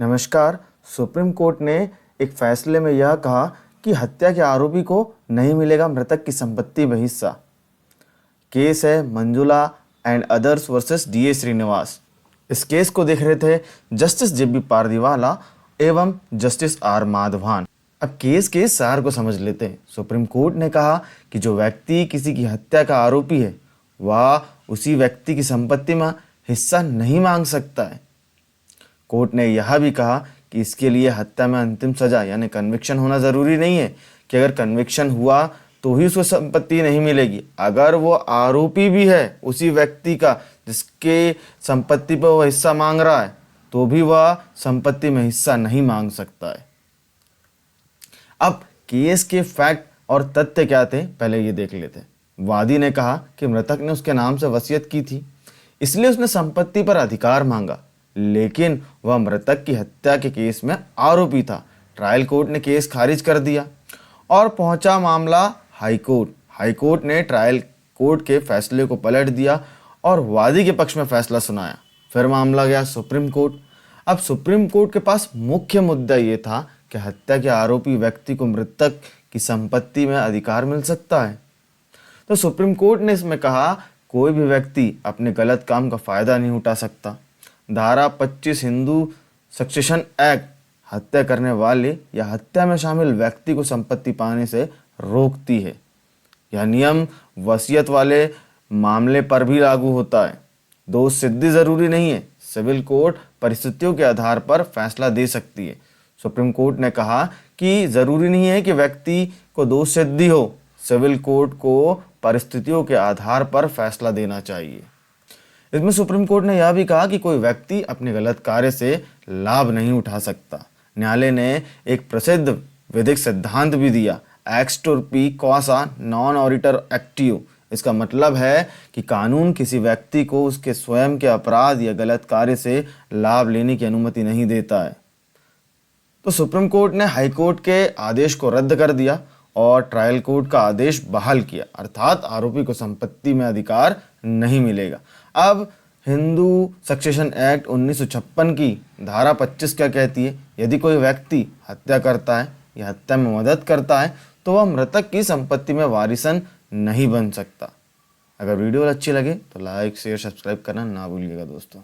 नमस्कार। Supreme court ने एक फैसले में यह कहा कि हत्या के आरोपी को नहीं मिलेगा मृतक की संपत्ति में हिस्सा। केस है Manjula and others versus D A Srinivas. इस केस को देख रहे थे जस्टिस जेबी पारदीवाला एवं जस्टिस आर माधवान। अब केस के सार को समझ लेते हैं। सुप्रीम कोर्ट ने कहा कि जो व्यक्ति किसी की हत्या का आरोपी है वह उसी व्यक्ति की संपत्ति में हिस्सा नहीं मांग सकता है। कोर्ट ने यह भी कहा कि इसके लिए हत्या में अंतिम सजा यानी कन्विक्शन होना ज़रूरी नहीं है कि अगर कन्विक्शन हुआ तो ही उसको संपत्ति नहीं मिलेगी। अगर वो आरोपी भी है उसी व्यक्ति का जिसके संपत्ति पर वह हिस्सा मांग रहा है तो भी वह संपत्ति में हिस्सा नहीं मांग सकता है। अब केस के फैक्ट और तथ्य क्या थे पहले ये देख लेते हैं। वादी ने कहा कि मृतक ने उसके नाम से वसीयत की थी, इसलिए उसने संपत्ति पर अधिकार मांगा, लेकिन वह मृतक की हत्या के केस में आरोपी था। ट्रायल कोर्ट ने केस खारिज कर दिया और पहुंचा मामला हाई कोर्ट। हाई कोर्ट ने ट्रायल कोर्ट के फैसले को पलट दिया और वादी के पक्ष में फैसला सुनाया। फिर मामला गया सुप्रीम कोर्ट। अब सुप्रीम कोर्ट के पास मुख्य मुद्दा ये था कि हत्या के आरोपी व्यक्ति को मृतक की संपत्ति में अधिकार मिल सकता है। तो सुप्रीम कोर्ट ने इसमें कहा कोई भी व्यक्ति अपने गलत काम का फायदा नहीं उठा सकता। धारा 25 हिंदू सक्सेशन एक्ट हत्या करने वाले या हत्या में शामिल व्यक्ति को संपत्ति पाने से रोकती है। यह नियम वसीयत वाले मामले पर भी लागू होता है। दोष सिद्धि जरूरी नहीं है, सिविल कोर्ट परिस्थितियों के आधार पर फैसला दे सकती है। सुप्रीम कोर्ट ने कहा कि जरूरी नहीं है कि व्यक्ति को दोष सिद्धि हो, सिविल कोर्ट को परिस्थितियों के आधार पर फैसला देना चाहिए। इसमें सुप्रीम कोर्ट ने यह भी कहा कि कोई व्यक्ति अपने गलत कार्य से लाभ नहीं उठा सकता। न्यायालय ने एक प्रसिद्ध वैदिक सिद्धांत भी दिया, एक्स टुर्पी कॉसा नॉन ऑरिटर एक्टिव। इसका मतलब है कि कानून किसी व्यक्ति को उसके स्वयं के अपराध या गलत कार्य से लाभ लेने की अनुमति नहीं देता है। तो सुप्रीम कोर्ट ने हाई कोर्ट के आदेश को रद्द कर दिया और ट्रायल कोर्ट का आदेश बहाल किया, अर्थात आरोपी को संपत्ति में अधिकार नहीं मिलेगा। अब हिंदू सक्सेशन एक्ट 1956 की धारा 25 क्या कहती है? यदि कोई व्यक्ति हत्या करता है या हत्या में मदद करता है तो वह मृतक की संपत्ति में वारिसन नहीं बन सकता। अगर वीडियो अच्छी लगे तो लाइक शेयर सब्सक्राइब करना ना भूलिएगा दोस्तों।